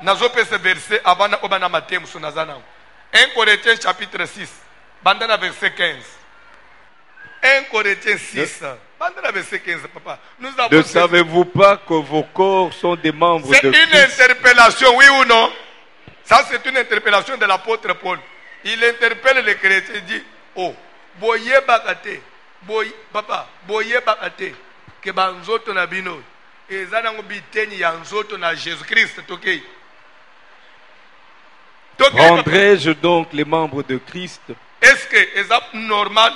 Nazope ce verset avant na obana matem sunazana. 1 Corinthiens chapitre 6, bandana verset 15. 1 Corinthiens 6, bandana verset 15, papa. Nous avons Ne savez-vous pas que vos corps sont des membres de C'est une Christ? interpellation, oui ou non? Ça, c'est une interpellation de l'apôtre Paul. Il interpelle les chrétiens, il dit, oh, boye bakate, papa, boye bakate, que banzoto na bino, et zanango biteni ya nzoto na Jésus-Christ, ok? Prendrai-je donc les membres de Christ? Est-ce que c'est normal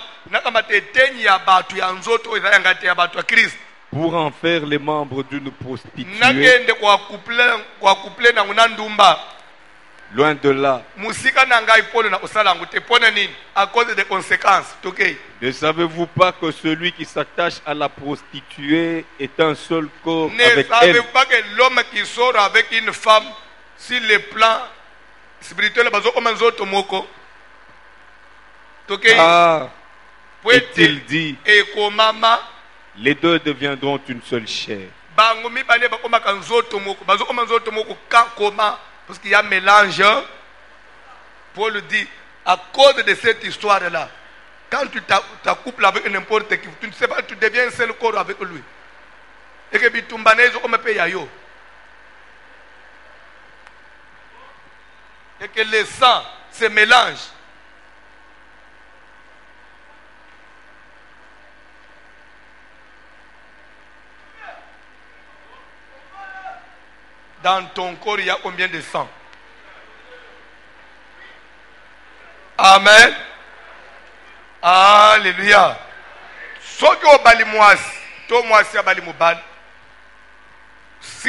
Pour en faire les membres d'une prostituée? Loin de là. À cause des conséquences. Ne savez-vous pas que celui qui s'attache à la prostituée est un seul corps avec elle? Ne savez-vous pas que l'homme qui sort avec une femme, sur le plan spirituel, ah, est-il dit, les deux deviendront une seule chair. Parce qu'il y a un mélange. Paul dit, à cause de cette histoire-là, quand tu t'accouples avec n'importe qui, tu ne sais pas, tu deviens un seul corps avec lui. Et que et que le sang se mélange. Dans ton corps, il y a combien de sang? Amen. Alléluia. Sur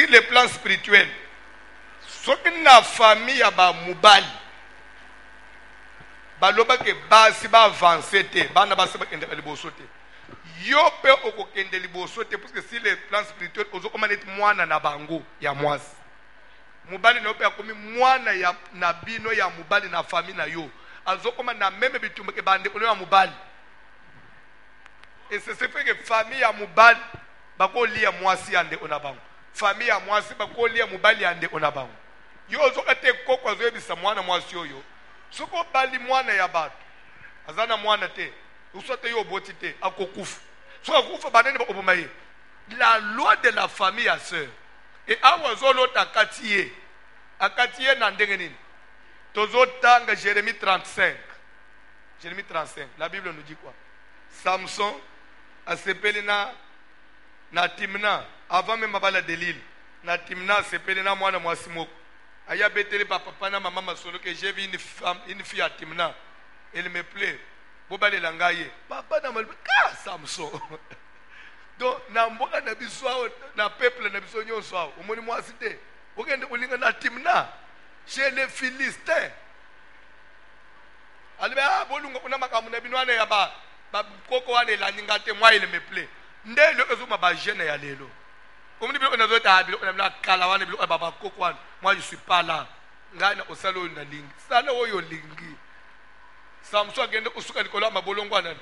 le plan spirituel, soki na famille ya ba mubali baloba ke basi ba avancer te bana basi ba kende liboso te yo pe okokende liboso te parce que si le plan spirituel ozokoma neti mwana na bango ya mwasi mubali no pe akomi mwana ya na bino ya mubali na famille na yo azokoma na meme bitumba ke bande ono ya mubali et c'est ce fait que famille ya mubali bako lia mwasi ande ona bango famille ya mwasi bako lia mubali ande ona bango yo zokate koko azoyebisa mwana mwasi oyo soko bali mwana ya bato azana mwana te usote yo boti te akokufa soko akufa banene ba oboma ye la loi de la famille ya sœur et awazolo takatiye akatiye na ndenge nini tozotanga Jérémie 35. Jérémie 35, la Bible nous dit quoi? Samson a sepeli na Timna avant même abala de l'île na Timna sepeli na mwana mwasi moko aya betele papa na maman masolo que j'ai vu une fille à Timna, elle me plaît bobale langaye papa na malbe ka Samson donc na mboka na biso na peuple na biso nyonso omoni mwasi te okende olinga na Timna chez les Philistins albe bolunga kuna makamu na binwana ya ba koko wane la ninga te moi il me plaît ndelo ezuma ba jeune ya lelo. Moi je suis pas là. Samson agenda kusuka likola mabolongwana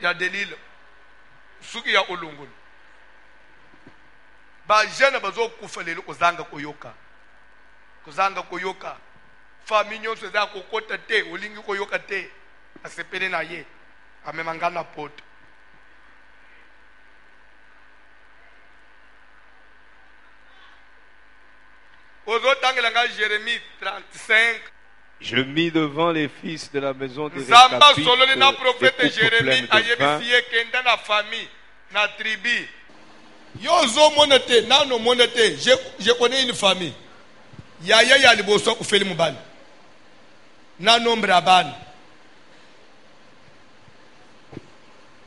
ya Delila. Suki ya olongoni. Ba jeune bazo kufa lelo kozanga koyoka. Kozanga koyoka. Famille nyonso za kokota te, olingi koyoka te. Asepele na ye. Amemangana poto. Jérémie 35. Je mis devant les fils de la maison des Récapites des coupes pleines de vin. Je connais une famille. Yaya ya liboso kufeli mubali. Na nombre abana.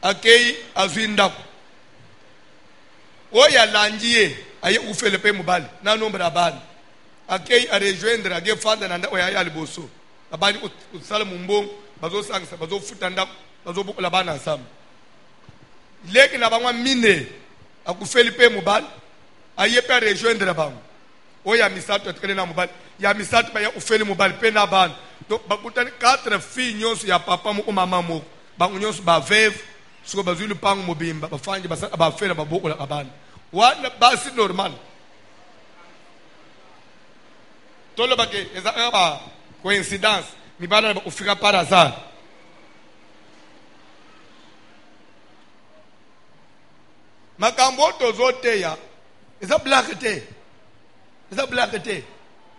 Akei azinda. Oya landiye aye ufele pe mubali. Na nombre abana. Akei a rejoindre a gefanda nanda oya ya liboso. Abani usala mumbong bazo sangsa bazo futanda bazo bukola bana ensemble. Leki na bangwa mine akufeli pe mubali aye pe rejoindre bango. Oya misato atkele na mubali ya misato ba ya ufeli mubali pe na bana. Donc bakutani 4 filles nyonso ya papa mo mama mo bango nyonso ba veuve siko bazulu pango mobimba bafanje ba fela ba bukola abana. Wana basi normal. tolo bake eza ba coïncidence mibala ba ufika par hasard. Makambo tozoteya eza blague te. Eza blague te.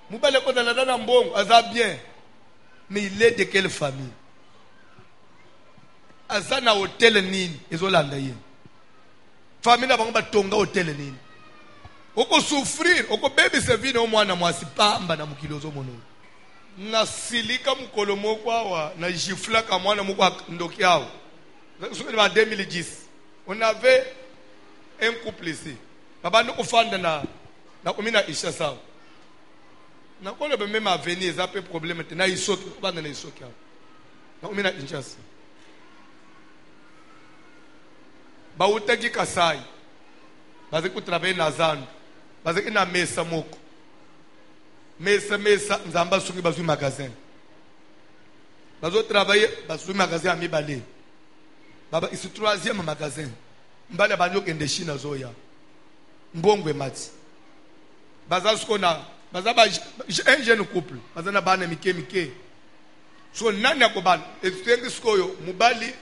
Mubale ko dala na mbongo aza bien. Mais il est de quelle famille? Aza na hotel nini ezolanda ye. Famille na bango batonga hotel nini. Oko souffrir, oko baby se vino mwana mwasi pamba na mukilozo mono. Na silika mukolo moko awa na jifla ka mwana moko ndoki awa. Soki en 2010, on avait un couple ici. Baba ndoko fanda na komina isha sawa. Na kole be même avenir ça peut problème te na isoki banda na isoki awa. Na komina inchasa. Ba utaki kasai. Baze ku travailler na zandu. Baze ina mesa moko. Mesa nzamba sungi bazui magasin. Bazo travailler bazui magasin ami balé. Baba ici troisième magasin. Mbale banyo kende China zoya. Mbongwe mati. Baza skona baza ba un jeune couple. Baza na bana mike. So nani akobana etengi skoyo mubali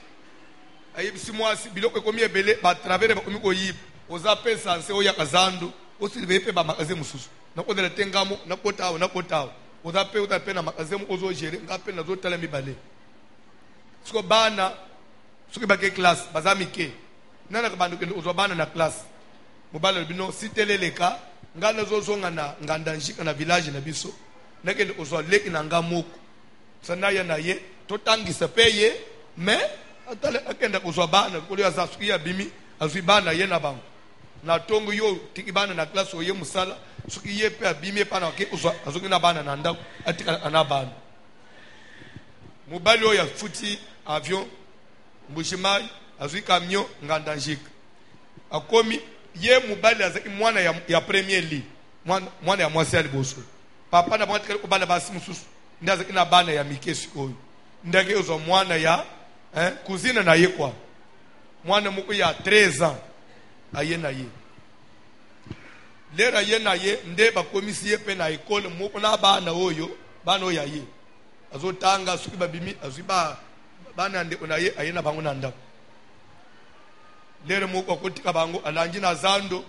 ayibisi mwasi biloko komi ebele ba travers ba komi ko yib. Oza pesa nse oya kazandu. Osi bepe ba magasin mususu. Na kodela tengamo na kotawo. Oza pe na magasin ozo gérer ngape na zo tala mibale. Sko bana soki bake classe baza mike. Nana kabandu kende ozo bana na classe. Mobala bino siteleleka ngana zo zonga na ngandanjika na village na biso. Nakende ozo leki na ngamoko. Sana ya na ye totangisa peye mais atale akenda ozo bana kuli azasuki ya bimi azibana ye na bango. Na tongo yo tikibana na classe oye musala suki ye pe abimi pa na ke ozo azoki na bana na ndako atika anabana. Mobali oya futi avion mbushimai azui camion ngandanjika. Akomi ye mubali azaki mwana ya premier lit. Mwana ya mwasi aliboso. Papa na mwana ko bana basi mususu. Ndazaki na bana ya mikesi oyo. Ndage ozo mwana ya cousine na ye kwa. Mwana muko ya 13 ans. Aye na ye. Lera ye na ye nde bakomisi ye pe na école muko na bana oyo ya ye. Azotanga suki babimi azuba bana nde ona ye aye na bango na ndako. Lere muko kotika bango alanji na zando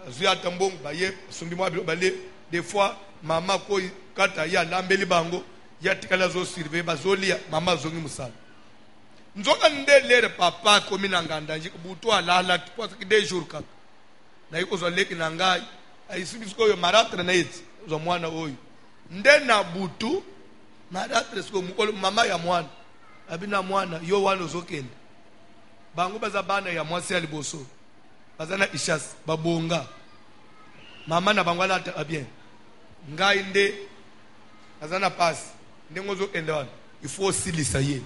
azuya tambongo baye sumbi mwa bale des fois mama ko kata ya lambeli bango ya tikala zo surveiller bazolia mama zongi musala nzoka nde lere papa komi na ngandanji butu alala kwa des jours kaka na iko zo leki na ngai aisibisko yo maratre na eti zo mwana oyo nde na butu maratre sko mukolo mama ya mwana abina mwana yo wano zokende bango baza bana ya mwasi ya liboso bazana ishas babonga mama na bango alata abien ngai nde azana pass nde ngozo ende wana il faut silisa ye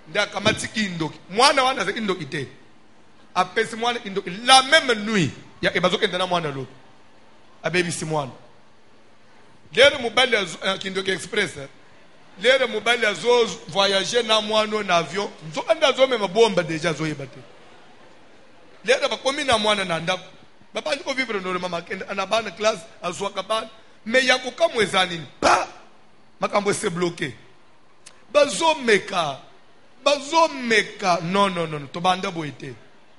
nda kamatiki indoki mwana wana za indoki te apesi mwana indoki la même nuit ya ebazo ende na mwana lo abebi si mwana lero mobali kindoki express lero mobali azo voyager na mwana na avion nzoka ndazo mema bomba deja zo yebate lero bakomi na mwana na ndako baba ndiko vivre no mama kenda anabana class azwa kabana mais yako kamwezani pa makambo se bloqué bazomeka non to banda boité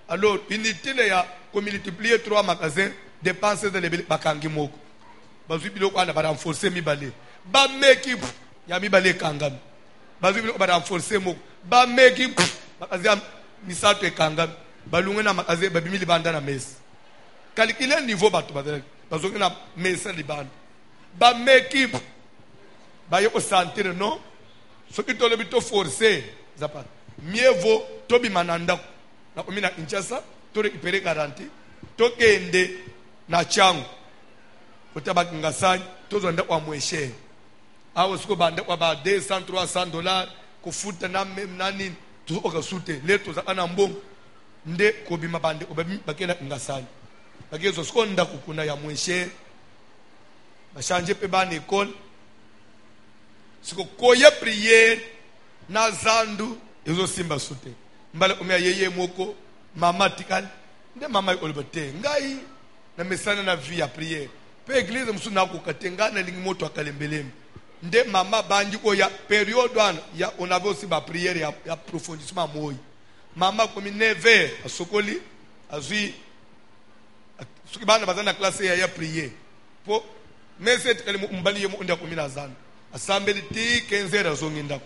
alors unité ya ko multiplier 3 magasins dépenses de lebele bakangi moko bazwi biloko ana ba renforcer mibale ba meki ya mibale kangami bazwi biloko ba renforcer moko ba meki bakazia misato ekangami balunga na makaze babimi libanda na mesa calculer niveau bato bazoki na mesa libanda ba meki ba yoko sentir non soki to lebi to forcer zapata mieux vaut to bimananda na komina Kinshasa to récupérer garantie to kende na changu kutaba kingasani to zonda kwa mweshe awo siko banda kwa ba $200-300 kufuta na nani to okasute leto za ana mbongo nde ko bima bande obabi bakena kingasani bakezo siko nda kukuna ya mweshe bashanje pe bana école siko koya prière na zandu ezo simba sute mbale umya yeye moko mama tikali nde mama olbote ngai na mesana na vie ya prière pe église musuna ko katengana lingi moto akalembelem nde mama banji ko ya période wana ya on avait aussi ba prière ya approfondissement moyi mama komi 9h asokoli azui suki bana bazana classe ya prière po meset kali mbali yemo nda komi na zana asambeli ti 15h azonginda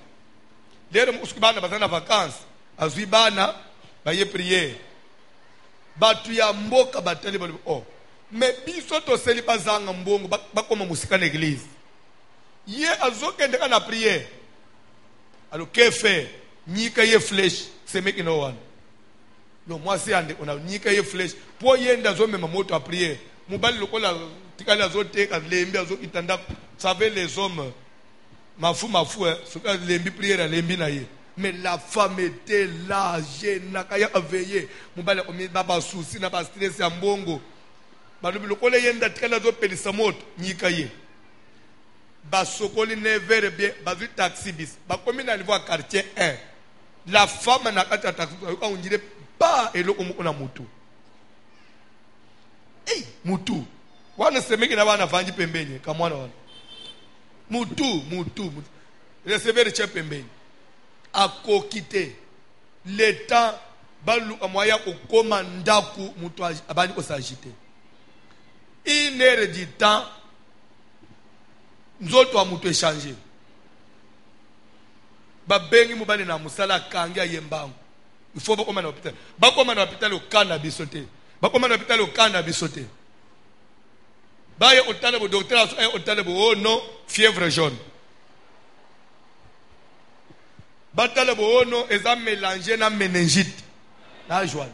lero suki bana bazana vacances azui bana baye prière batu ya mboka batali bali oh mais biso to seli bazanga mbongo bakoma musika na église ye azokende kana prière alors que faire nyika ye flèche c'est meki no one no moi c'est ande on a nyika ye flèche po yenda zo mema moto a prière mubali lokola tikali azoteka lembi azokitanda savez les hommes mafu soka lembi prière lembi na ye mais la femme était là naka veillé mubali omi baba souci na ba stress ya mbongo balubi lokola yenda tikali azopelisa moto nyika ye basokoli 9h bien bazu taxi bis bakomi na niveau quartier 1 la femme na kata taxi on dirait pas eloko moko na mutu mutu wana semeki na wana vanji pembenye kamwana wana mutu recevoir che pembenye akokite le temps balu amoya kokoma ndaku mutu abani ko s'agiter 1 heure du temps nzoto amutu échanger babengi mubali na musala kangi ayembango il faut bakoma na hôpital okanda bisote bakoma na hôpital okanda bisote baye otale bo docteur ay otale bo oh non fièvre jaune batale bo oh non eza mélanger na méningite na joie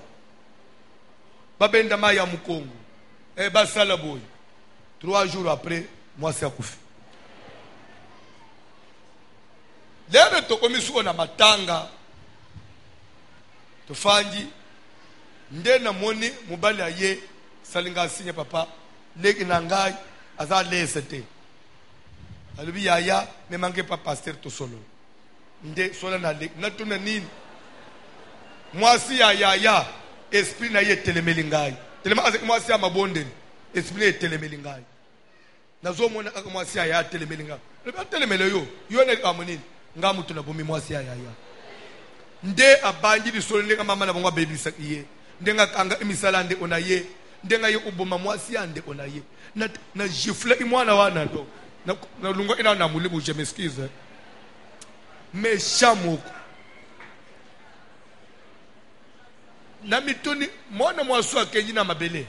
babenda maya mukongo basala boy 3 jours après moi c'est akufi lero tokomi suko na matanga tofanji nde na moni mobali aye salinga signe papa leki na ngai aza lesete alubi yaya ne manque pas pasteur to solo nde sola na leki na tuna nini mwasi ya yaya esprit na ye telemeli ngai telema azeki mwasi ya mabonde esprit telemeli ngai nazo mona kaka mwasi ya yaya telemeli ngai le telemele yo ne kamonini ngamu tuna bumi mwasi ya yaya nde abanji bisolo ndenga mama na bongwa baby sakiye ndenga kanga emisala nde onaye ndenga ye uboma mwasi ande onaye na jifle imwana wana ndo na lungo ina na mulibu je m'excuse mais chamoko na mituni mwana mwasu akenyi na mabele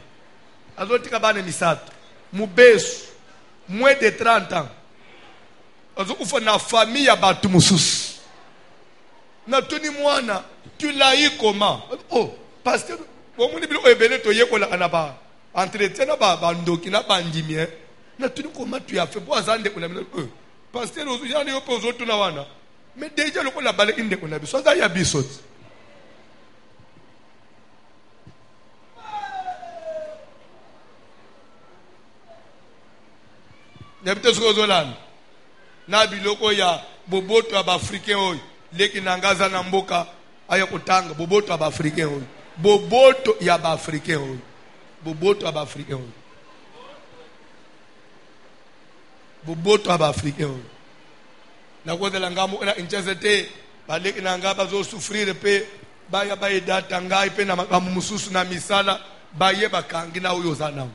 azotika bana misato mubesu moins de 30 ans azokufa na famille ya batu mususu na tuni mwana tu l'as eu comment oh pasteur bomuni bilo ebele to yekola kana ba entretien na ba ndoki na bandimie na tuni comment tu as fait pour azande kuna pasteur ozo jani yo pozo tuna wana mais déjà le kola bale inde kuna biso za ya bisot Nebite sozolan na biloko ya boboto aba africain oy leki nangaza na mboka aya kutanga boboto aba africain oy boboto ya ba africain oy boboto aba africain oy boboto aba africain oy na kodela ngamu na inchazete baleki nangaba zo souffrir pe baya baye data ngai pe na makamu mususu na misala baye bakangi na uyo zanam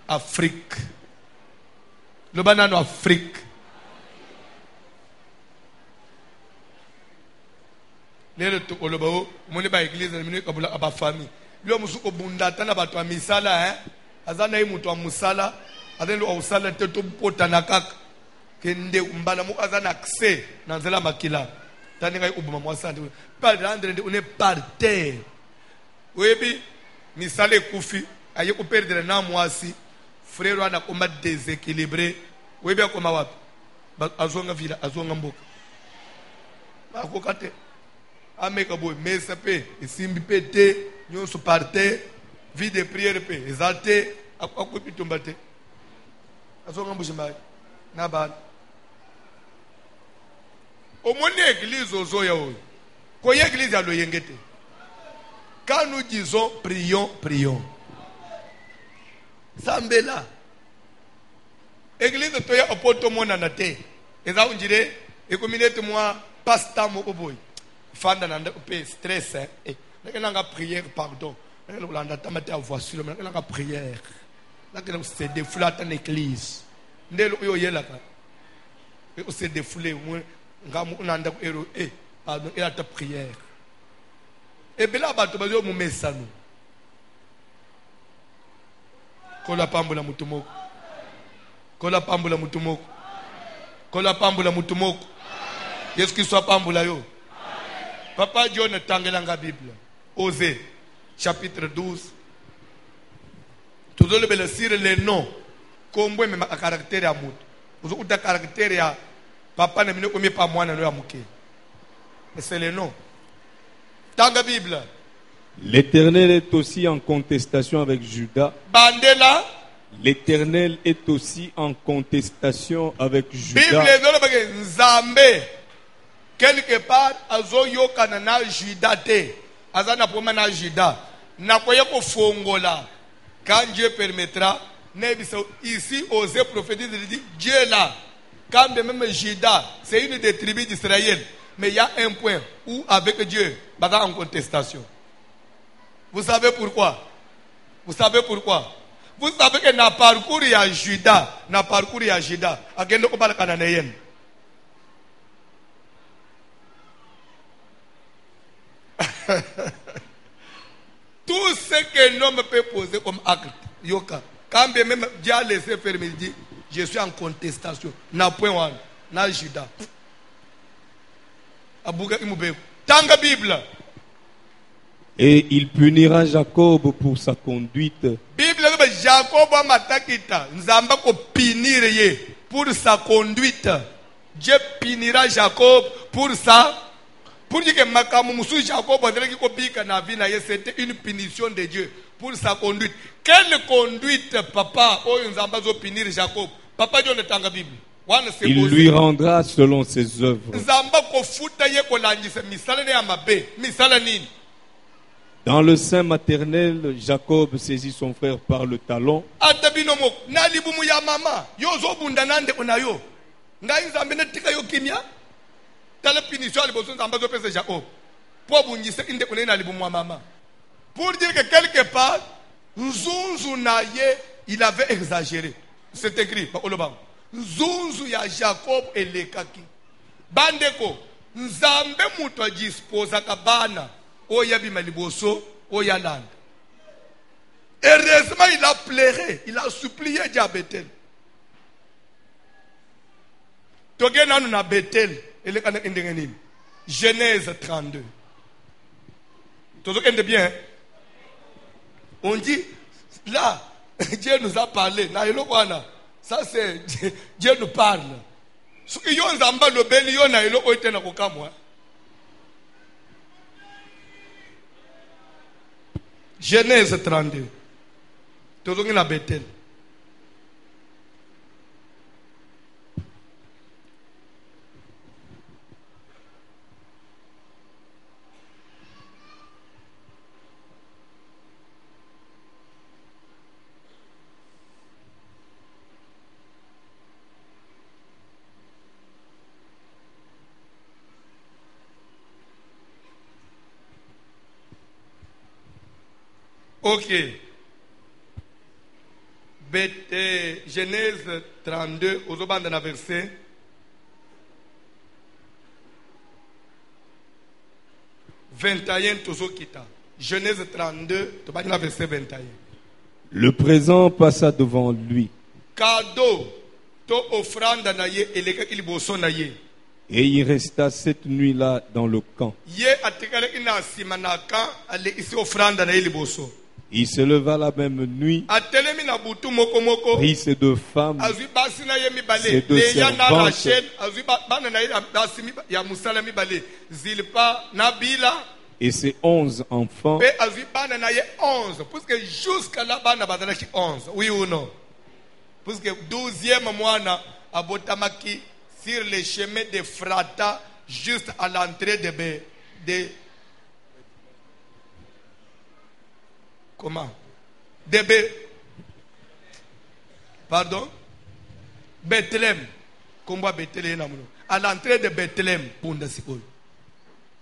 Afrique. Le banano Afrique. Lelo to olobao moni ba église na minu kabula aba famille. Lo musuko bundata na batu misala azana yi mutu wa musala azelo ausala te to pota na kaka kende mbala mu azana accès na nzela makila. Tani ngai ubuma mwasa ndi. Pas rendre ndi une par terre. Webi misale kufi aye ko perdre na mwasi. Frère wana koma déséquilibré webe koma wapi azonga vila azonga mboka bakokate ameka boy mesa pe isimbi pete nyonso parte vie de prière pe exalté akopitomba te azonga mbushimba na ba omoni église ozoya oyo ko église ya loyengete quand nous disons prions sambela église toya opoto monana te eza unjire ekomine moi pasteur moko boy fanda na pe stress nakena nga prière pardon nakena ulanda tamate a voiture nakena nga prière nakena se défouler dans l'église ndelo yo yelaka o se défouler moi ngamu unanda ko ero pardon et ta prière et bela bato bazo mu mesano kola pambola mutumoko kola pambola mutumoko kola pambola mutumoko Yesu Kristo pambola yo Papa John tangelanga Bible Osée chapitre 12 tout le bel sire les noms comme même à caractère à mout vous avez caractère à papa ne mine omi pa mwana no ya muke c'est les noms tanga Bible. L'Éternel est aussi en contestation avec Judas. Bandela. L'Éternel est aussi en contestation avec Judas. Bible Nzambe quelque part azoyo kanana Judas te azana pomana Judas na koye ko fongola quand Dieu permettra ici Osée prophétise dit Dieu là quand même Judas c'est une des tribus d'Israël mais il y a un point où avec Dieu baga en contestation. Vous savez pourquoi? Vous savez pourquoi? Vous savez que na parcours ya Judas, agenda ko bala cananéenne. Tout ce qu'un homme peut poser comme acte, yoka. Quand même Dieu a laissé faire, il dit, je suis en contestation. Na point one, na Judas. Abuga imube. Tanga Bible. Et il punira Jacob pour sa conduite. Bible Jacob a matakita. Nzamba ko punir ye pour sa conduite. Dieu punira Jacob pour ça. Pour dire que makamu musu Jacob andreki ko bika na vie na ye c'était une punition de Dieu pour sa conduite. Quelle conduite papa oyo nzamba zo punir Jacob? Papa Dieu ne tanga Bible. Il lui rendra selon ses œuvres. Nzamba ko futa ye ko landisa misala ne ya mabe. Misala nini? Dans le sein maternel, Jacob saisit son frère par le talon. Atabinomo na libumu ya mama yo zo bunda nande onayo. Ngai nzambe ne tika yo kimia. Tala punition à l'ébauchon d'en bas de Pèse Jacob. Pour vous dire qu'il est dans le bon maman. Pour dire que quelque part, Nzunzu Naye, il avait exagéré. C'est écrit par Olobam. Nzunzu ya Jacob et les kaki. Bandeko, Nzambe muto disposa kabana. Oya bima liboso, oya land. Heureusement, il a pleuré, il a supplié Diabetel. Togena nous na Bethel. Genèse 32. Tout ce qui est bien. On dit, là, Dieu nous a parlé. Ça c'est, Dieu nous parle. Genèse 32. Tout ce qui est Bethel. Ok. Genèse 32, aux dans le verset 21, Genèse 32, verset 21. Le présent passa devant lui. Cadeau, to offrande naye eleka iliboso naye. Et il resta cette nuit-là dans le camp. Il se leva la même nuit, prit ses deux femmes, ses deux servantes, et ses 11 enfants, parce que 12e mois abotamaki sur les chemins de Frata, juste à l'entrée de comment? Pardon? Bethléem. Combat Bethléem namuno. À l'entrée de Bethléem, bunda sikoyo.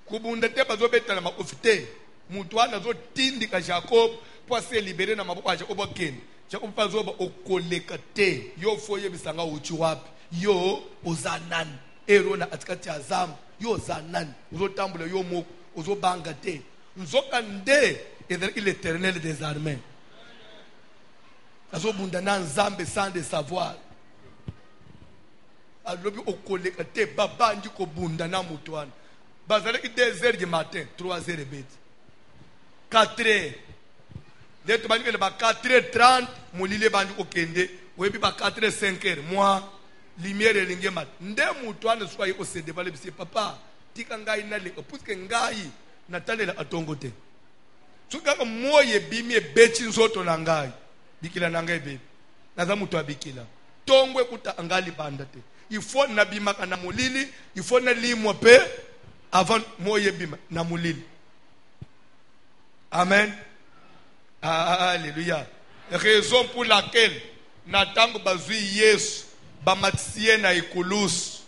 Kubunda te bazo betala ma ofite. Mutwana zo tindika Jacob pour se libérer na maboko ya Jacob akeni. Jacob bazo ba okoleka te. Yo foye bisanga uchi wapi. Yo ozanan. Erona atikati ya zamu. Yo zanan. Uzo tambula yo moko. Uzo banga te. Nzoka nde l'Éternel des armées. Azo bunda na nzambe sans de savoir. Alobi okoleka te babandi ko bunda na mutwana. Bazalaki 2h du matin, 3h et bête. 4h. Les gens qui 4h30, moulile bandi ko kende, webi ba 4h 5h. Moi, lumière elinge mat. Nde mutwana soye ko se devale bisi papa, tika ngai na le puisque ngai natalela atongo te. Suka moye bimi bechi nzoto na ngai. Bikila na ngai bebe. Naza mutu abikila. Tongwe kuta angali banda te. Il faut nabimaka na mulili, il faut na limwa pe avant moye bima na mulili. Amen. Alléluia. Raison pour laquelle natango bazui Yesu bamatisie na ikulus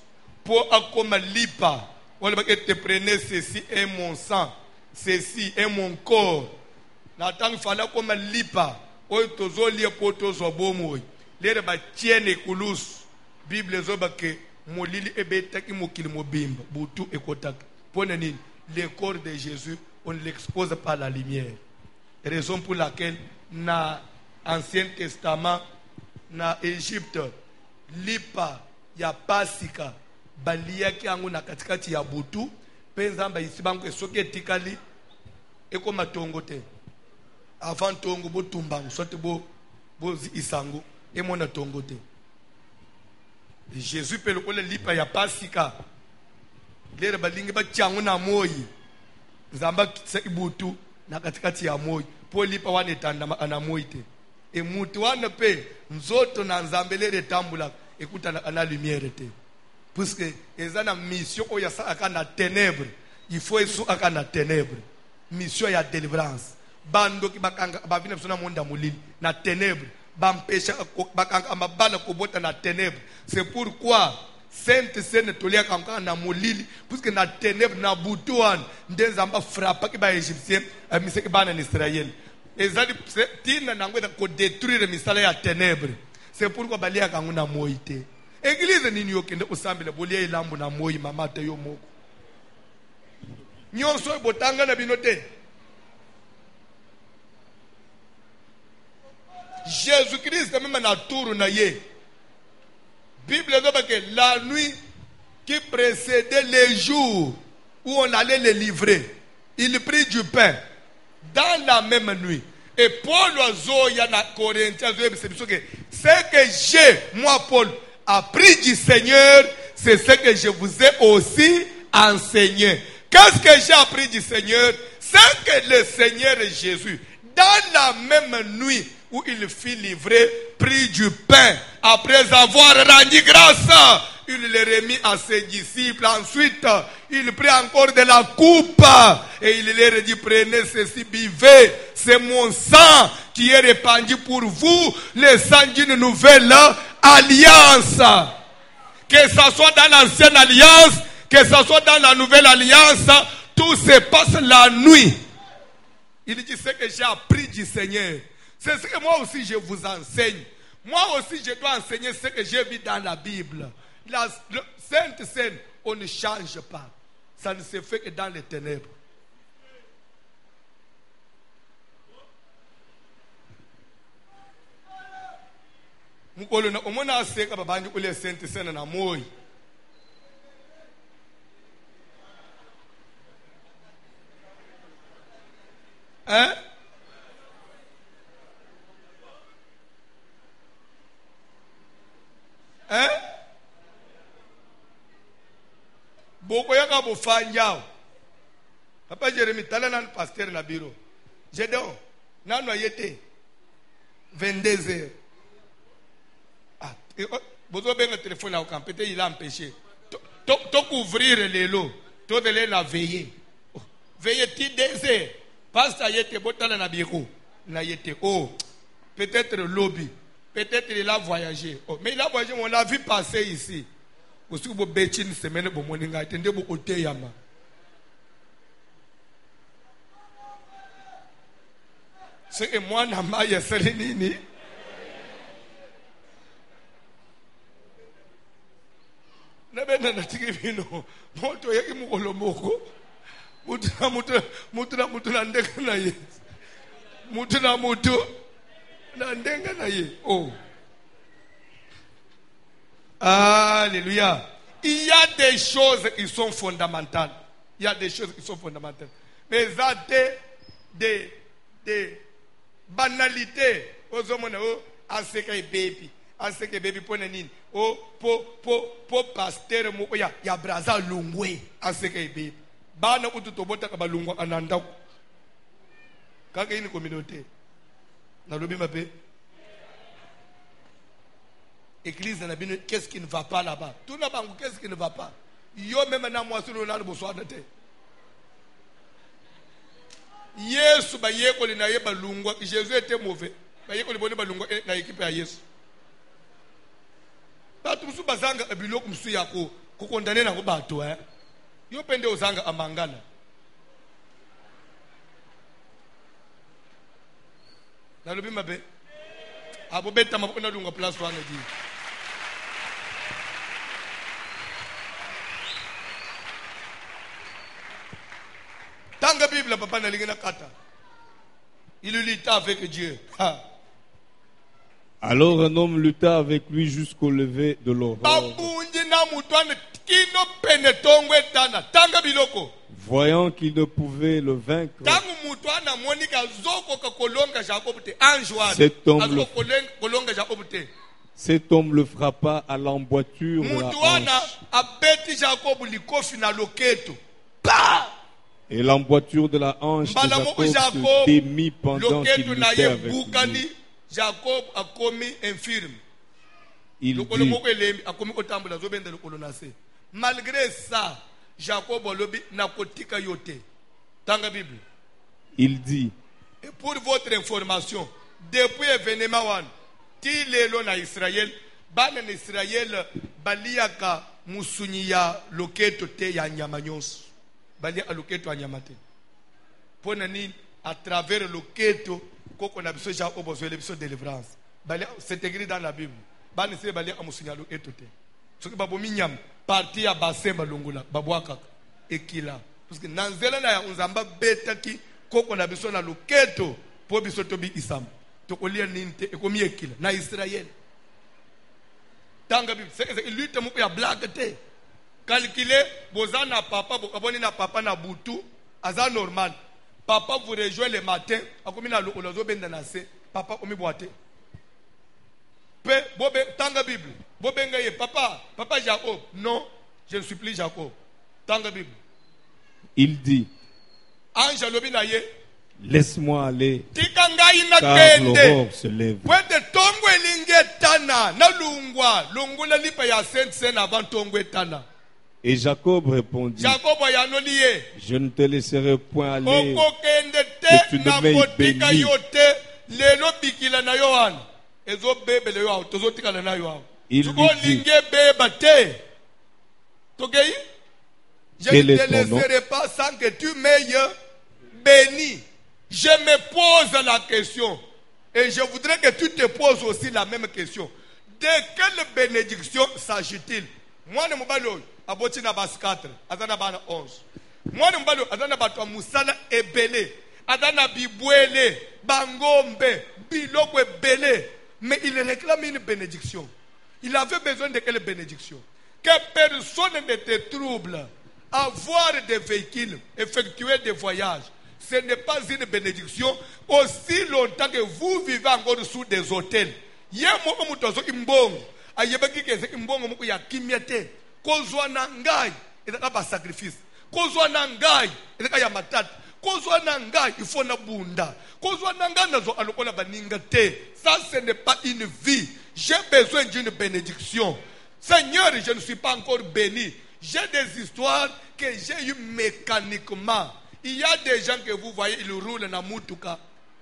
pour akoma lipa. Wale bakete prenez ceci est mon sang, ceci est mon corps. Natango fala koma lipa. Oyo tozolia po tozo bomoy. Lere ba tiene ikulus. Bible zoba ke molili ebetaki mokili mobimba butu ekotaka. Pone nini? Le corps de Jésus, on l'expose par la lumière. Raison pour laquelle na Ancien Testament na Égypte lipa ya pasika baliaki yango na katikati ya butu pe nzamba isibango soki etikali ekoma tongo te. Avant tongo botumbango soki bo isango emona tongo te. Jésus peut le lipa ya pasika. Lere balingi ba tiango na moyi. Nzamba kitsa ibutu na katikati ya moyi. Po lipa wane tanda na moyi te. E mutu wane pe nzoto na nzambelere tambula ekuta na lumière te. Puisque ezana mission oya sa aka na ténèbres. Il faut esu aka na ténèbres. Mission ya délivrance. Bando ki bakanga bavina sona monda mulili na ténèbres. Bampesha bakanga amabala kobota na ténèbres. C'est pourquoi Sainte Seine tolia kanka na molili puisque na ténèbres na butuan ndenzamba frappa ki ba égyptien miseki bana en Israël. Ezali tina nangweza ko détruire misala ya ténèbres. C'est pourquoi balia kangu na moite. Église nini yokende osambela bolia ilambu na moyi mama te yo moko. Nyonso botanga na binote. Jésus-Christ même na tour na ye. Bible dit que la nuit qui précédait les jours où on allait les livrer, il prit du pain dans la même nuit. Et Paul Ozoya na Corinthiens, ce que j'ai, moi Paul, appris du Seigneur, c'est ce que je vous ai aussi enseigné. Qu'est-ce que j'ai appris du Seigneur? C'est que le Seigneur Jésus, dans la même nuit où il fut livré, prit du pain. Après avoir rendu grâce, il le remit à ses disciples. Ensuite, il prit encore de la coupe et il leur dit, prenez ceci, buvez. C'est mon sang qui est répandu pour vous, le sang d'une nouvelle alliance. Que ce soit dans l'ancienne alliance, que ce soit dans la nouvelle alliance, tout se passe la nuit. Il dit ce que j'ai appris du Seigneur. C'est ce que moi aussi je vous enseigne. Moi aussi je dois enseigner ce que j'ai vu dans la Bible. La Sainte Seine, on ne change pas. Ça ne se fait que dans les ténèbres. Mukolona omona aseka babandi kule Sainte Seine na moyi. Hein? Hein? Boko yaka bofanja. Papa Jérémie tala nan pasteur na bureau. Jedon nanu ayete 22h. Ah, bozo benga téléphone au camp, peut-être il a empêché. To couvrir les lots, to de la veiller. Veiller ti 2h. Pasteur ayete botala na bureau. Na yete oh, peut-être lobby. Peut-être il a voyagé. Oh, mais il a voyagé, on l'a vu passer ici. Aussi, vous avez une semaine, vous avez une semaine. C'est moi, Namaya Selenini. Nabena natikivino moto yaki mukolo moko mutu na ndenga na ye mutu na ndenga na ye. Oh, alléluia. Il y a des choses qui sont fondamentales. Il y a des choses qui sont fondamentales. Mais ça des banalités aux hommes aseka baby aseka baby pona nini o po pasteur mo ya braza lungwe aseka baby bana ututobota ka balungwa ananda kaka ini communauté na lobi mabe église na bino. Qu'est-ce qui ne va pas là-bas? Tout na bangu, qu'est-ce qui ne va pas? Yo même na moi sur na boswana te Yesu ba yeko li na ye balungwa. Jésus était mauvais. Ba yeko li boni balungwa na équipe ya Yesu. Batu musu bazanga biloko musu yako ko condamner na ko bato yo pende ozanga amangana. Na lobi mabe abo beta mapona lunga place wana di. Tanga Bible papa na lingena kata. Il lutta avec Dieu. Alors un homme lutta avec lui jusqu'au lever de l'aurore. Voyant qu'il ne pouvait le vaincre, cet homme le frappa à l'emboîture de la hanche. Et l'emboîture de la hanche de Jacob se démit pendant qu'il luttait avec lui. Jacob a commis infirme. Il dit, malgré ça, Jacob n'a pas yoté. Dans la Bible. Il dit, et pour votre information, depuis l'événement, il est là Israël, ban Israël, baliaka musunya loketo te ya nyamanyos. Balia loketo ya nyamate. Ponani à travers loketo. C'est écrit dans la Bible. Parti à bassin balungula babwaka ekila parce que nanzela na unzamba betaki koko na biso na loketo po biso to bi isam to kolia ninte ekomi ekila na Israël. Tanga Bible c'est lutte mu ya blague te calculer bozana papa bokaboni na papa na butu aza normal. Papa vous rejoint le matin, papa omi boite. Pe bobe tanga Bible. Bobenga ye papa Jacob. Non, je ne suis plus Jacob. Tanga Bible. Il dit, ange lobi na ye, laisse-moi aller. Tika car l'aurore se lève. Wende tongo elinge tana na lungwa, lungula lipa ya sen avant tongo tana. Et Jacob répondit, je ne te laisserai point aller, que tu ne m'aies béni. Il lui dit, je ne te laisserai pas sans que tu m'aies béni. Je me pose la question et je voudrais que tu te poses aussi la même question. De quelle bénédiction s'agit-il? Moi, ne m'oublie aboti na bas 4 azana bana 11 mwana mbalo azana batwa musala ebele azana bibwele bangombe biloko ebele mais il réclame une bénédiction. Il avait besoin de quelle bénédiction? Que personne ne te trouble. Avoir des véhicules, effectuer des voyages, ce n'est pas une bénédiction aussi longtemps que vous vivez encore sous des hôtels. Yemo mutozo imbongo ayebaki keze imbongo muko ya kimyete. Kozwa na ngai ezaka ba sacrifice. Kozwa na ngai ezaka ya matata. Kozwa na ngai il faut na bunda. Kozwa na ngai nazo alokola baninga te. Ça ce n'est pas une vie. J'ai besoin d'une bénédiction. Seigneur, je ne suis pas encore béni. J'ai des histoires que j'ai eu mécaniquement. Il y a des gens que vous voyez, ils roulent na mutuka,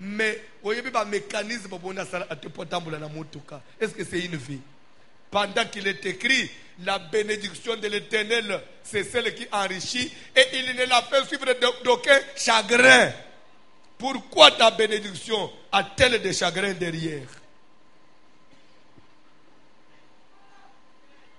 Mais il y a un mécanisme pour te potambola na mutuka. Est-ce que c'est une vie? Pendant qu'il est écrit, la bénédiction de l'Éternel, c'est celle qui enrichit et il ne la fait suivre d'aucun chagrin. Pourquoi ta bénédiction a-t-elle des chagrins derrière?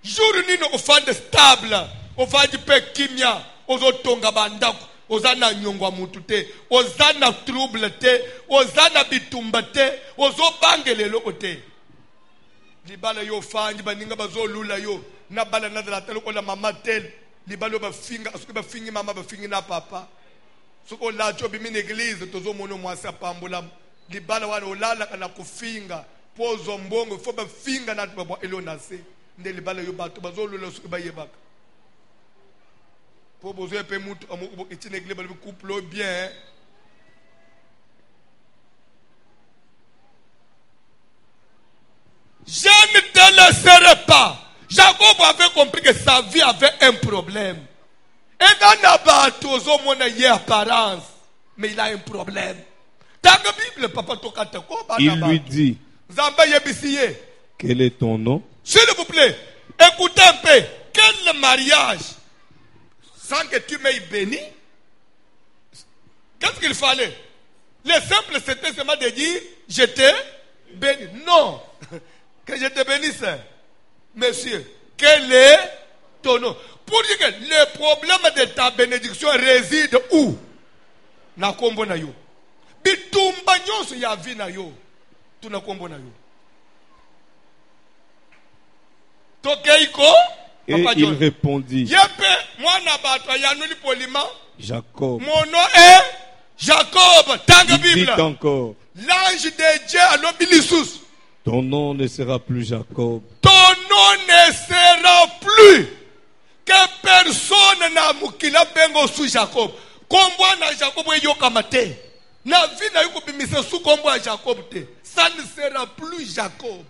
Jour nino ofande stable, ofande pe kimia, ozotonga bandako, ozana nyongwa mutu te, ozana trouble te, ozana bitumba te, ozobangelelo ote. Libala yo fanji baninga bazolula yo, na bala na la telo kola mama tel, libala ba finga, asuki ba fingi mama ba fingi na papa. Suko la chobi mini église tozo mono mwasa pambula, libala wana olala kana kufinga, pozo mbongo fo ba finga na babo elonase. Ndeli bala yo bato bazolula suki ba yebaka. Po bozo epe mutu amuko itine église ba couple bien. Je ne te laisserai pas. Jacob avait compris que sa vie avait un problème. Et dans la bataille, il y a apparence, mais il a un problème. Dans la Bible, papa, il lui dit, quel est ton nom? S'il vous plaît, écoutez un peu. Quel mariage sans que tu m'aies béni? Qu'est-ce qu'il fallait? Le simple, c'était seulement de dire, je t'ai béni. Non. Que je te bénisse, monsieur. Quel est ton nom? Pour dire que le problème de ta bénédiction réside où? Na kombo na yo. Bitumba nyonso ya vi na yo. Tu na kombo na yo. Tokeiko? Et il répondit, Jacob. Mon nom est Jacob. Il dit encore, l'ange de Dieu a l'obilissus. Ton nom ne sera plus Jacob. Ton nom ne sera plus que personne n'a mukila bengo sous Jacob. Kombo na Jacob yokamate. Na vie na yuko bimisa sous kombo à Jacob te. Ça ne sera plus Jacob.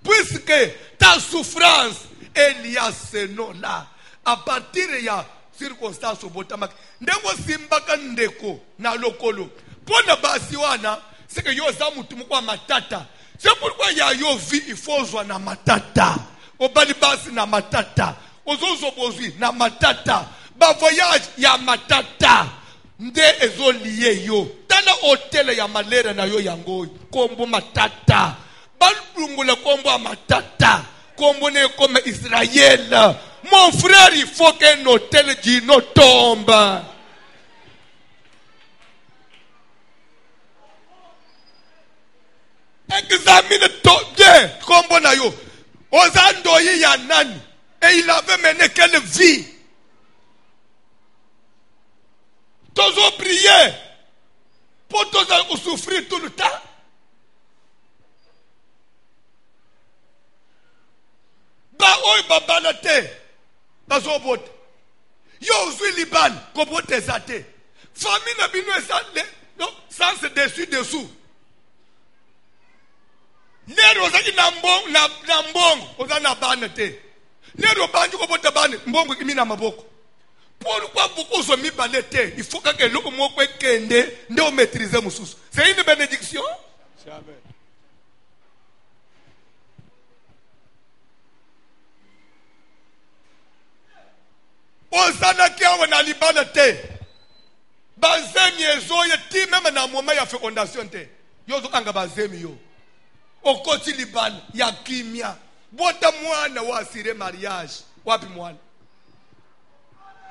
Puisque ta souffrance il y a ce nom-là. À partir de la circonstance au botamak. Ndengo simbaka ndeko na lokolo. Pona basi wana, c'est que yo zamutu mukwa matata. C'est pourquoi il y a yo vie, il faut jouer na matata. Au balibasi na matata. Aux ozobozui na matata. Ba voyage ya matata. Nde ezo liye yo. Tana hotel ya malere na yo yango. Kombo matata. Balbungu le kombo a matata. Kombo ne comme Israël. Mon frère, il faut qu'un hôtel dino tombe. Examine bien kombo na yo. Ozando yi ya nani. Et il avait mené quelle vie? Tozo prier. Pour tozo souffrir tout le temps. Ba oy babala te. Bazo bote. Yo zui liban. Kobote zate. Famille na bino esale. Non, sans dessus dessous. Lero ozaki na mbongo ozana bana te. Lero banju ko bota bana mbongo kimi na maboko. Pourquoi beaucoup sont mis balete? Il faut que l'homme moko kende nde maîtriser mususu. C'est une bénédiction. Jamais. Ozana kiawe na libana te. Bazemi ezoye ti même na moment ya fécondation te. Yozo kanga bazemi yo. Okoti libana ya kimia. Bota mwana wa asire mariage. Wapi mwana?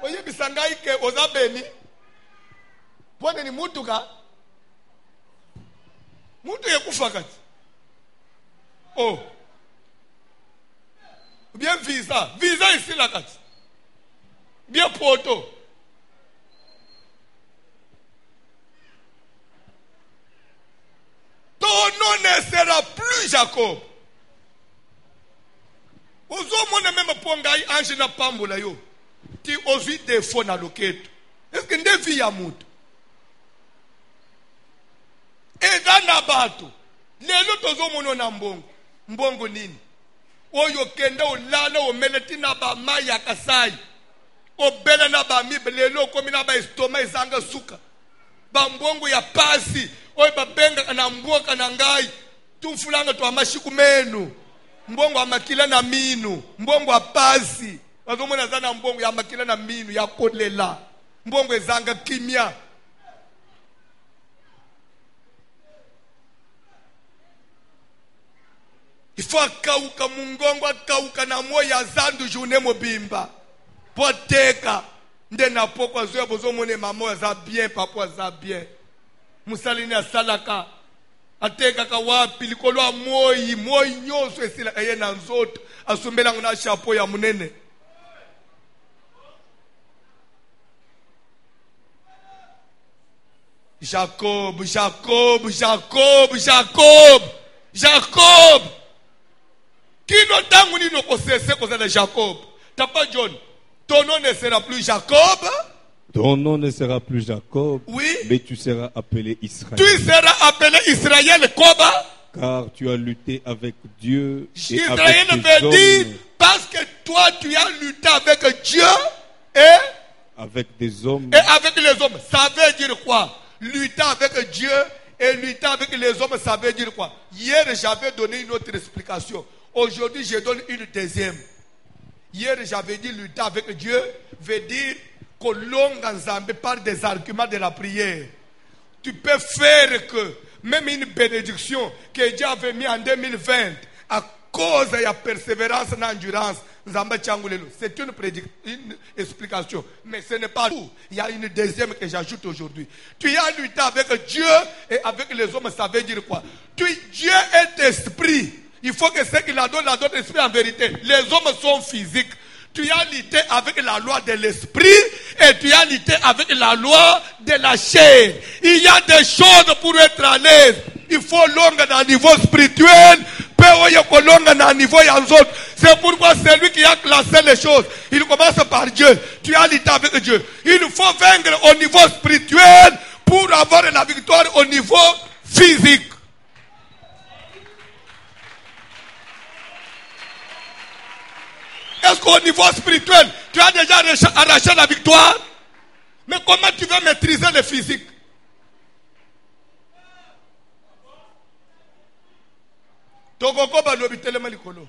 Oye bisangai ke ozabeni. Pone ni mutu ka? Mutu yekufa kati. Oh. Bien visa. Visa ici la kati. Bien poto. Ton nom ne sera plus Jacob. Ozo mona même pongai ange na pambola yo. Ti ozi defo na loketo. Est-ce que nde vi ya mutu? Eza na bato. Lelo tozo mona na mbongo. Mbongo nini? Oyo kenda olala omeleti na ba maya kasai. Obela na ba mibe lelo komi na ba estoma ezanga suka. bambongo ya pasi oyo babenga na mboka na ngai tufulanga twa mashiku menu mbongo amakila na minu mbongo apasi bazomona zana mbongo ya makila na minu ya kolela mbongo ezanga kimia ifo akauka mungongo akauka na moya zandu journée mobimba poteka nde na poko zo bozomone mama za bien papa za bien musalini asalaka ateka ka wapi likolo a moyi nyoso esila eye na nzoto asombela ngona chapeau ya munene Jacob Kino tangu nino kosese kozala Jacob Tapa John ton nom ne sera plus Jacob. Ton nom ne sera plus Jacob, oui, mais tu seras appelé Israël. Tu seras appelé Israël Koba. Car tu as lutté avec Dieu et Israël avec tes veut dire hommes. parce que toi tu as lutté avec Dieu et avec des hommes. Et avec les hommes. Ça veut dire quoi? Lutter avec Dieu et lutter avec les hommes, ça veut dire quoi? Hier j'avais donné une autre explication. Aujourd'hui je donne une deuxième. Hier j'avais dit lutter avec Dieu veut dire que l'on par des arguments de la prière. Tu peux faire que même une bénédiction que Dieu avait mis en 2020 à cause de la persévérance et l'endurance. C'est une explication, mais ce n'est pas tout. Il y a une deuxième que j'ajoute aujourd'hui. Tu as lutté avec Dieu et avec les hommes, ça veut dire quoi? Dieu est esprit. Il faut que ce qu'il a donné esprit en vérité. Les hommes sont physiques. Tu as lutté avec la loi de l'esprit et tu as lutté avec la loi de la chair. Il y a des choses pour être à l'aise. Il faut l'ongle dans le niveau spirituel. C'est pourquoi c'est lui qui a classé les choses. Il commence par Dieu. Tu as lutté avec Dieu. Il faut vaincre au niveau spirituel pour avoir la victoire au niveau physique. Est-ce qu'au niveau spirituel, tu as déjà arraché la victoire? Mais comment tu veux maîtriser le physique? Togoko balobi telema likolo.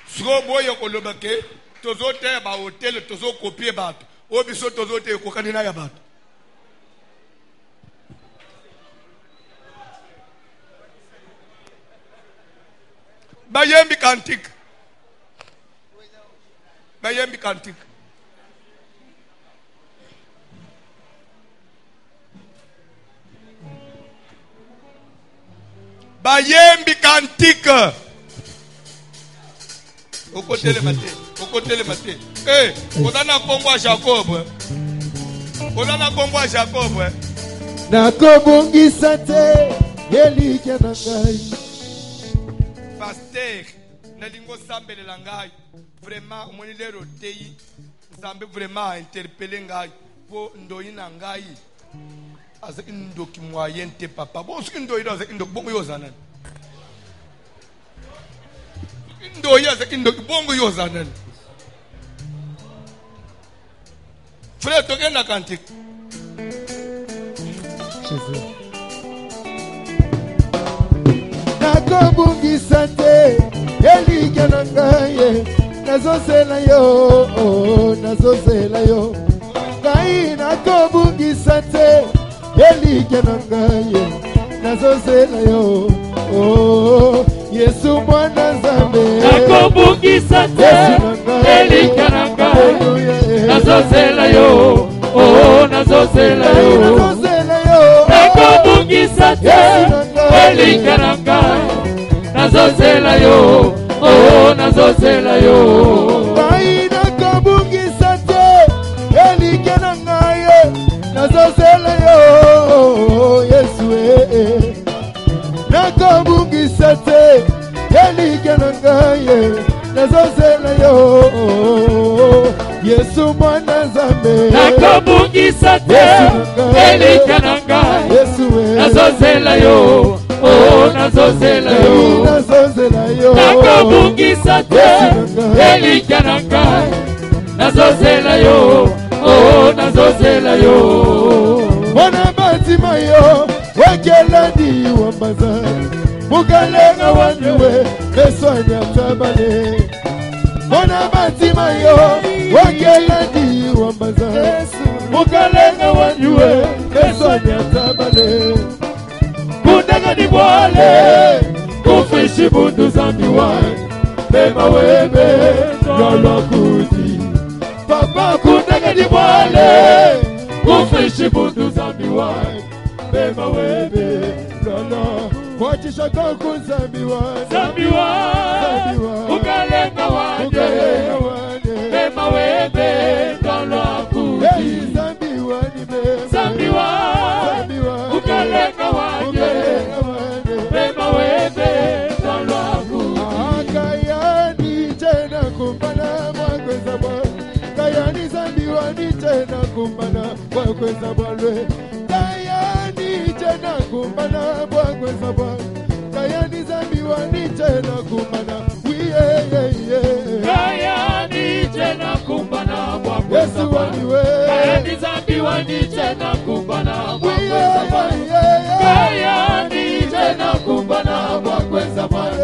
Sro boyo koloba ke tozo te ba hotel tozo copier bato. Obiso tozo te kokanina ya bato. Bayembi kantik. Bayembi kantik. Bayembi kantik. Okotele mate. Eh, odana kombo a Jacob. Odana kombo a Jacob. Nakobongisa te elike na ngai. Pasteur, nalingo sambele la ngai. Vraiment, omoni lero tei. Zambe vraiment interpellé ngai. Po ndoi na ngai. Azek ndoki moyen te papa. Bon, ce ndoi do azek ndok bongo yozanan. Ndoi azek ndok bongo yozanan. Frère, toke na kantik. Jesus. Nakobungisa te elike na ngai nazosela yo ngai nakobungisa te elike na ngai nazosela yo Yesu mwana Nzambe nakobungisa te elike na ngai nazosela yo nazosela yo nakobungisa te elike na ngai nazosela yo nazosela yo ngai nakobungisa te elike na ngai nazosela yo Yesu nakobungisa te elike na ngai nazosela yo Yesu mwana Nzambe nakobungisa te elike na ngai nazosela yo nazosela yo nakobungisa te elikya na ngai nazozela yo oh nazozela yo mwana batima yo wakelandi wambaza mukalenga wanyewe beswanya tabale mwana batima yo wakelandi wambaza mukalenga wanyewe beswanya tabale kundaga ni bwale kufishi bundu zambi wai bema webe lolo kuti papa kundaga ni bwale kufishi bundu zambi wai bema webe lolo kwachisha koku zambi wai ukalenga wanje bema webe lolo kuti zambi wai ukalenga wanje bema webe lolo kuti akayani tena kumbana mwakweza bwana kayani zambi wani tena kumbana mwakweza bwana kayani tena kumbana mwakweza bwana kayani zambi wani tena kumbana kayani tena kumbana mwakweza bwana kayani zambi wani tena kumbana mwakweza bwana kayani tena kumbana mwakweza bwana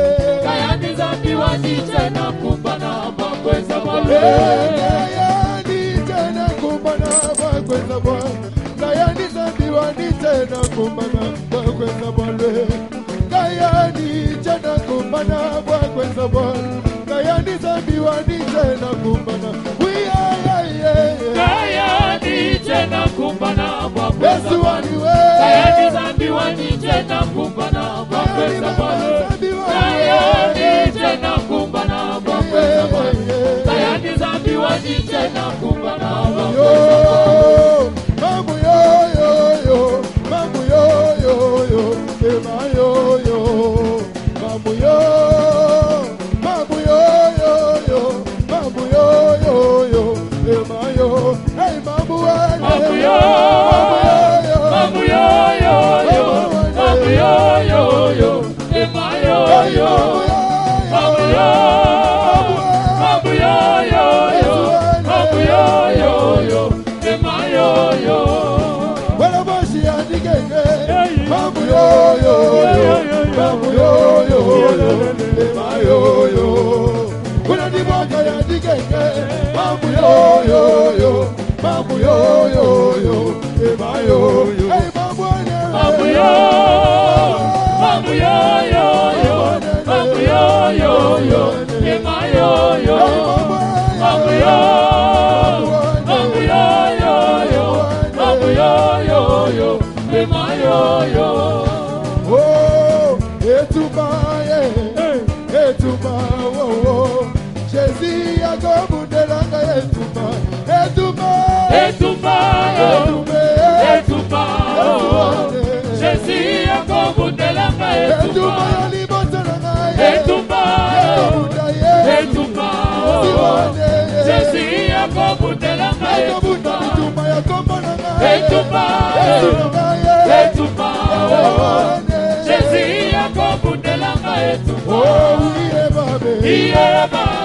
kayani zambi wani tena kumbana mwakweza bwana kayani tena kumbana mwakweza bwana kayani zambi wani tena kumbana mwakweza bwana kayani tena kumbana mwakweza bwana kayani zambi wani tena kumbana kayani tena kumbana mwakweza bwana kayani zambi wani tena kumbana mwakweza bwana kayani tena kumbana mwakweza bwana kayani zambi wani tena kumbana mwakweza bwana mamu yo mamu yo ema yo mamu yo mamu yo mamu yo ema yo hey mamu yo mamu yo mamu yo ema yo mamu yo mamu yo ema yo wala boshi adigenge mamu yo mamu yo ema yo kuna ni mwaka ya digenge mamu yo mamu yo ema yo hey mamu yo mamu yo mamu yo ema yo mamu yo ema yo oh etuma oh Jésus akobudelanga etuma Jésus akobudelanga etuma etuma Jésus akobudelanga etuma Jésus akobudelanga etuma oh iye babe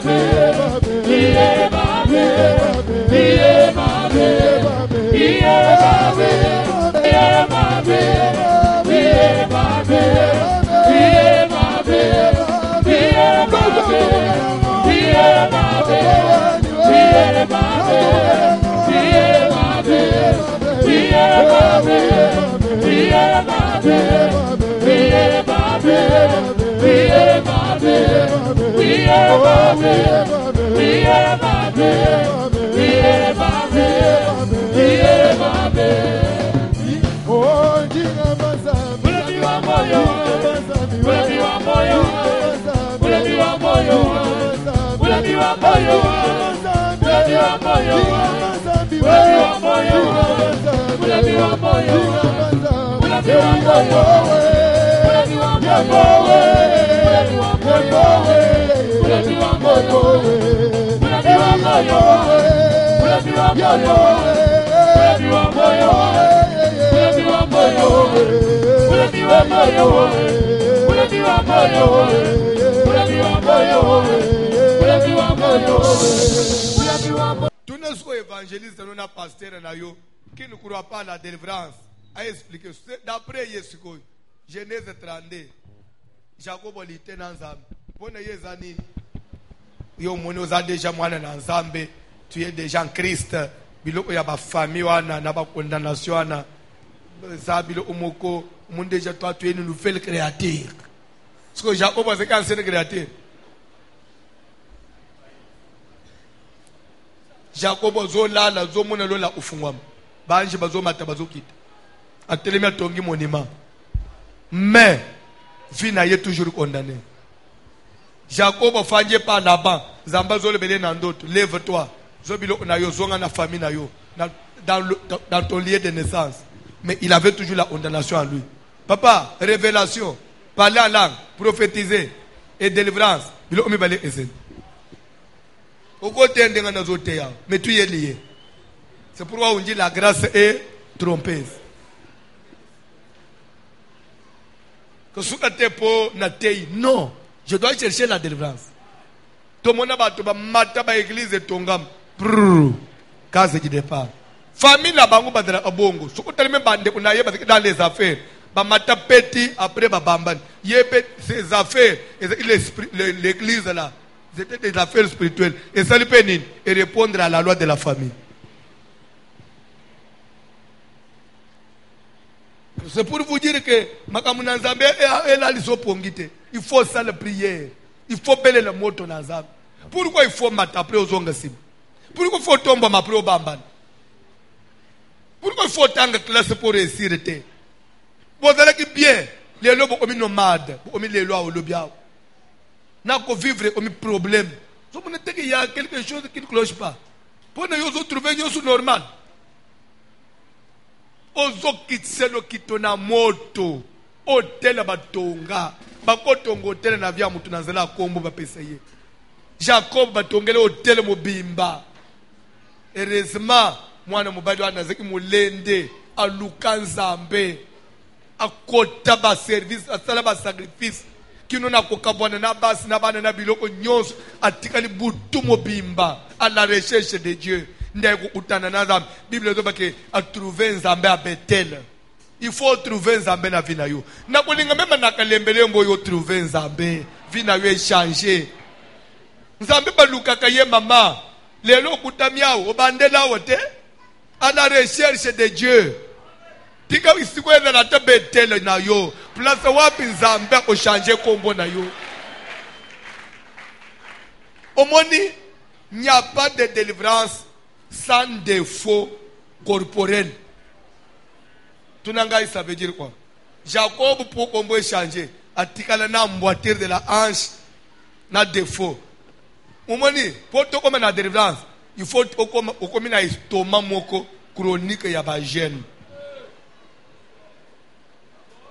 Tout ne soit évangéliste, nous n'a pasteur qui ne croit pas à la délivrance. A expliqué. D'après Yesu, Genèse 32, Jacob était dans Zambé. Pour les années, vous avez déjà moi dans Zambé. Tu es déjà en Christ. Il y a ma famille, il y a ma condamnation. Déjà toi, tu es une nouvelle créature. Parce que Jacob a dit ancien créateur. Jacob a dit la zomona lola ufungwam. Banji bazomata bazokita. Atelemi atongi monument. Mais vie n'a toujours condamné. Jacob a fait par là-bas. Zamba zole bele nandoto. Lève-toi. Zobilo na yo zonga na famille na yo. Dans ton lieu de naissance. Mais il avait toujours la condamnation en lui. Papa, révélation, parler en langue, prophétiser et délivrance. Il a mis balé esen. Au côté de mais tu es lié. C'est pourquoi on dit la grâce est trompeuse. Que ce que pour natei, non, je dois chercher la délivrance. Tout le monde a battu ma église et tongam. Case du départ. Famille la bango badra abongo. Ce que tu as bande dans les affaires. Bamata petit après babamban. Yebe ces affaires, l'église là, c'était des affaires spirituelles. Et ça lui pénine et répondre à la loi de la famille. C'est pour vous dire que Makamuna Nzambe est là l'isopongite. Il faut ça la prière. Il faut peler le mot ton Nzambe. Pourquoi il faut m'attaper aux ongasim? Pourquoi il faut tomber ma pro bamban? Pourquoi il faut tant de classe pour réussir? Vous allez qui bien, les lois sont nomades, les lois au lobia. N'a qu'à vivre comme problème. Il y a quelque chose qui ne cloche pas. Pour nous trouver une chose normale. Ozo kitselo kitona moto. Hôtel batonga. Bakotonga hôtel na via mutu nazela kombo bapeseye. Jacob batongele hôtel mobimba. Heureusement, mwana mobali wana zeki mulende aluka Nzambe. Akota ba service, asala ba sacrifice. Kino na kokabwana na basi na bana na biloko nyonso atikali butu mobimba à la recherche de Dieu. Ndeko utana na Nzambe. Bible zo bake a trouver Nzambe à Bethel. Il faut trouver Nzambe na vie na yo. Na kolinga même na kalembele mbo yo trouver Nzambe. Vie na yo est changé. Nzambe ba lukaka ye mama. Lelo kutamiao obandela wote à la recherche de Dieu. Tika isikwenda na Bethel na yo. Place wapi Nzambe ko changer kombo na yo. Omoni, il n'y a pas de délivrance sans défaut corporel. Tunangai, ça veut dire quoi? Jacob pour combo changer. Atikala na mboitir de la hanche na défaut. Omoni, pour to comme na délivrance, il faut au comme na estomac moko chronique ya ba gêne.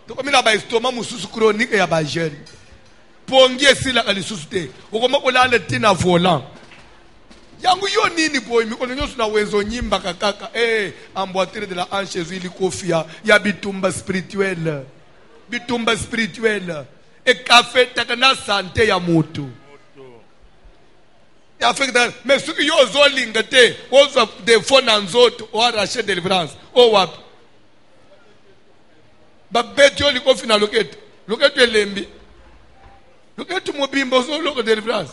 To comme na ba estomac mususu chronique ya ba gêne. Pongi esila kalisusu te. Ukoma kolala tina volant. Yangu yo nini boy mi kono nyosu na wezo nyimba kakaka amboitere de la hanche Jésus ilikofia ya bitumba spirituel. Bitumba spirituel. E café takana santé ya mutu. Ya fekda mais ce que yo zo lingate ozo de fona nzoto o arracher délivrance. O wapi? Ba betyo likofi na loketo. Loketo elembi. Loketo mobimbo zo loko délivrance.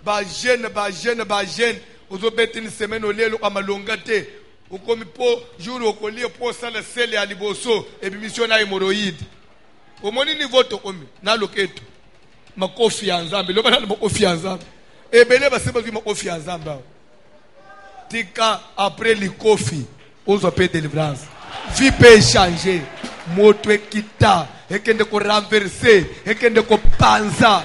Ba jeune ozo beti une semaine au lelo amalonga te okomi po jour okolie po sala sele ya liboso et mission na hémorroïde omoni niveau to komi na loketo makofi ya Nzambe loba na makofi ya Nzambe ebele baseba ki makofi ya Nzambe tika après likofi ozo pe délivrance vie peut changer moto ekita ekende ko renverser ekende ko panza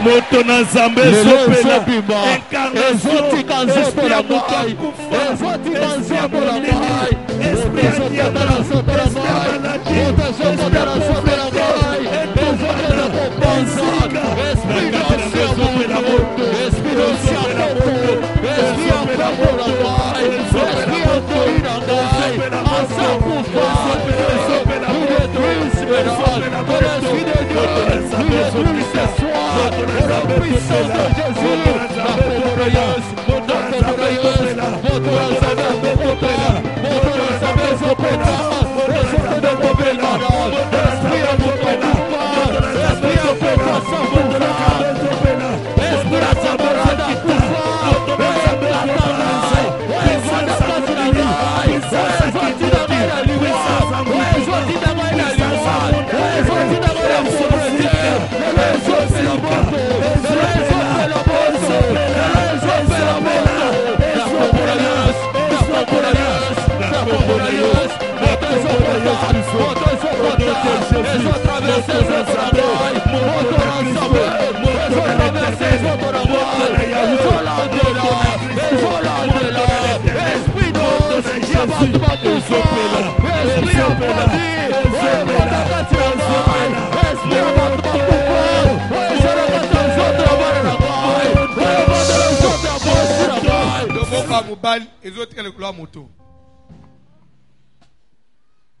moto na Nzambe ezopela incarnation esprit ya moto akufa esprit ya molili esprit ya diabala esprit ya maladi esprit ya pauvreté etovanda bonzika esprit ya ezopela moto esprit ya ezopela moto ezopela moto ezopela moto ezopela moto ezopela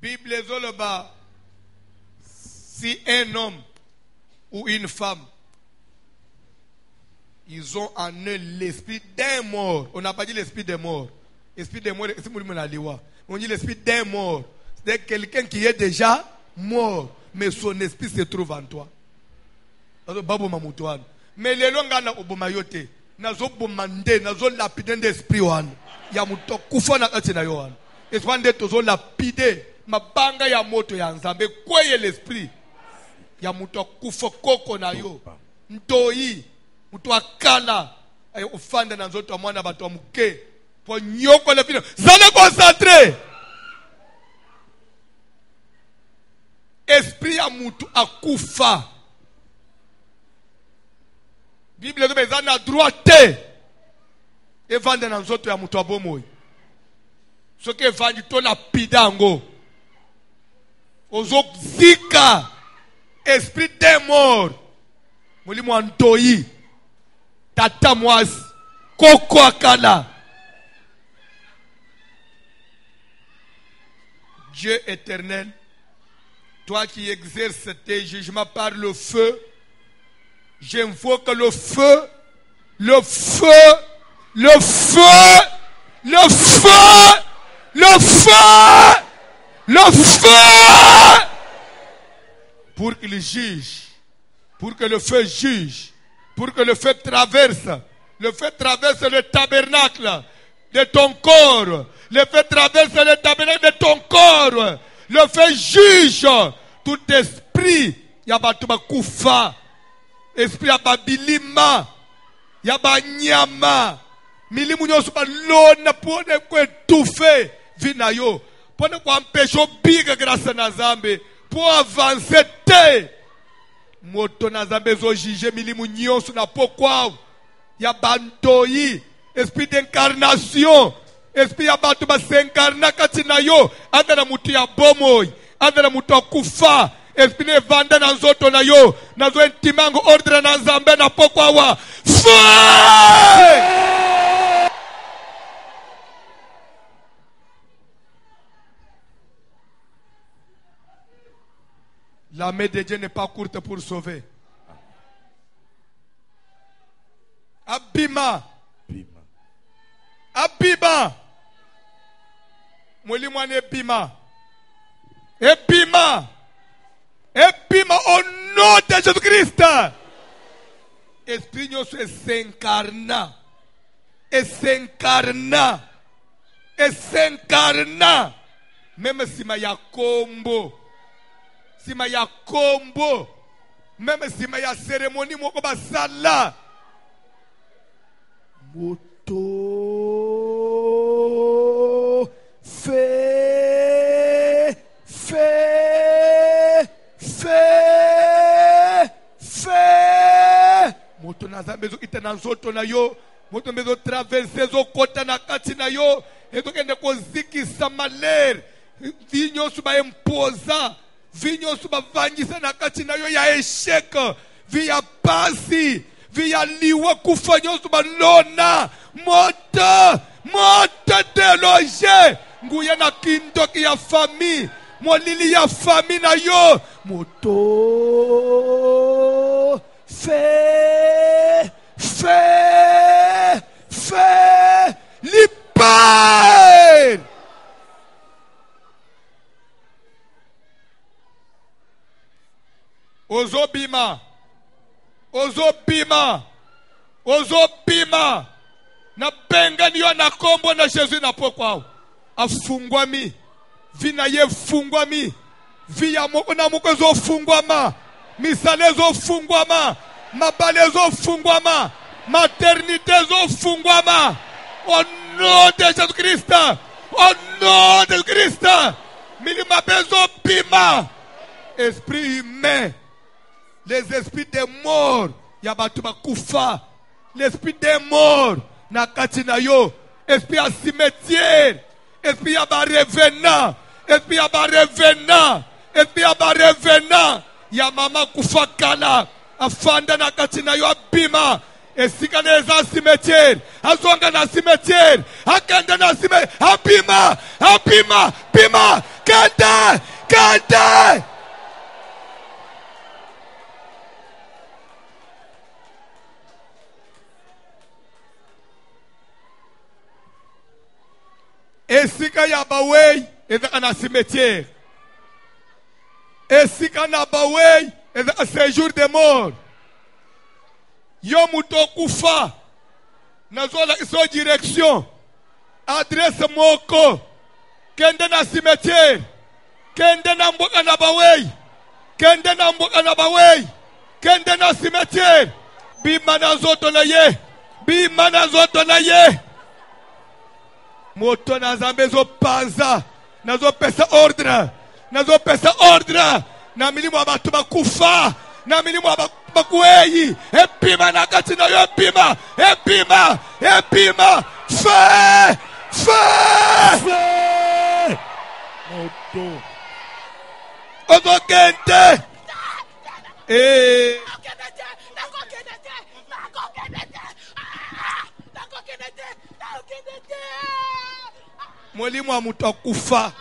Bible ezoloba si un homme ou une femme ils ont en eux l'esprit d'un mort. On n'a pas dit l'esprit des morts. L'esprit des morts, on dit l'esprit d'un mort. C'est quelqu'un qui est déjà mort, mais son esprit se trouve en toi. Mais les longs na obomayote, nazo bomande, nazo lapide d'esprit wan. Ya muto kufa na kati na yohan. Esprit tozo lapide, mabanga ya moto ya Nzambe kweye l'esprit. Ya muto kufa koko na yo. Ntoi, muto akala, ay ofanda na nzoto mwana bato muke. Po nyoko le pino. Zale concentré. Esprit ya mutu akufa. Bible dit que na droite et vendre dans autres ya mutu abomoy. Ce que vendre to la pidango. Ozo zika esprit des morts. Molimo antoi tata mwasi koko akala. Dieu éternel, toi qui exerces tes jugements par le feu, j'invoque le feu, le feu, le feu, le feu, le feu, le feu, pour qu'il juge, pour que le feu juge, pour que le feu traverse le tabernacle de ton corps, le feu traverse le tabernacle de ton corps, le feu juge tout esprit, yabatuba kufa. Esprit ya babilima ya banyama milimu nyoso ba lona pone ko étouffer vina yo pone ko empêcher biga grâce na Nzambe pour avancer te moto na Nzambe zo juger milimu nyoso na pokwa ya bantoyi esprit d'incarnation esprit ya batu ba s'incarna kati na yo andana mutu ya bomoy andana mutu akufa esprit ne vanda na nzoto na yo nazo intimango ordre na Nzambe na pokwa wa la main de Dieu n'est pas courte pour sauver. Abima Abima Moli mwane Bima Ebima Ebima au nom de Jésus-Christ. Esprit nyoso s'incarna. Et s'incarna. Et s'incarna. Même si ma ya kombo. Si ma ya kombo. Même si ma ya cérémonie moko basala. Moto. Fait. Nazambe zo itana nzoto na yo. Moto mezo traverser zo kota na kati na yo. Ezo kende kozikisa malere. Vinyo suba imposa. Vinyo suba vanyisa na kati na yo ya esheka. Via pasi. Via liwa kufanyo suba lona. Mota deloge. Nguye na kindoki ya famille. Molili ya famille na yo. Moto. Fais. Libère. Ozobima. Na benga niyo na kombo na Jésus na pokwao. Afungwami. Vina ye fungwami. Via moko na moko zo fungwama. Misale zo fungwama. Mabale zo fungwama. Maternité zo fungwama. Au nom de Jésus-Christ. Au nom de Jésus-Christ. Milima bezo bima. Esprit humain. Les esprits des morts. Yabatuma kufa. L'esprit des morts. Nakati na yo. Esprit à cimetière. Esprit à revenant. Esprit à revenant. Esprit à revenant. Ya mama kufa kala. Afanda nakati na yo abima. Esika neza cimetière. Azonga na cimetière. Akanda na cimetière. Abima. Bima. Kanda. Esika ya bawei ezaka na cimetière. Esika na bawei ezaka séjour de mort. Yo muto kufa nazola iso direction adresse moko kende na cimetière kende na mboka na bawei kende na cimetière bima na zoto na ye moto na Nzambe zo panza nazo pesa ordre na milimu abatu bakufa na milimu abakueyi epima na kati na yo epima fe moto ozokente Mwalimu wa mutakufa.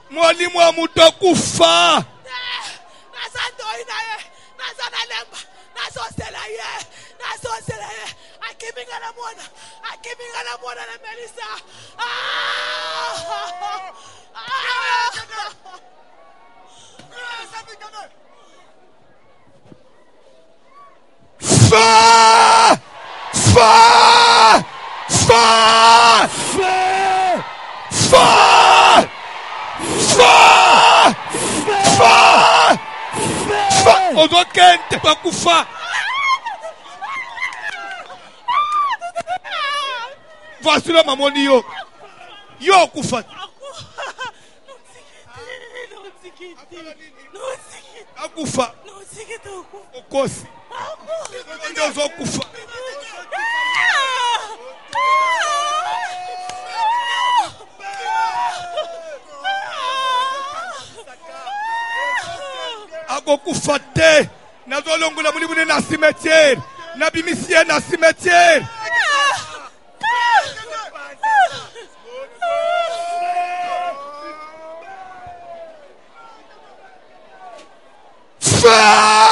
Mwalimu wa mutakufa. Ozokente bakufa. Voici le mamoni yo kufa. Akufa. Okosi. Ndozo kufa. Agokufa te. Nazolongola mulibune na cimetière. Nabimisie na cimetière. Fire!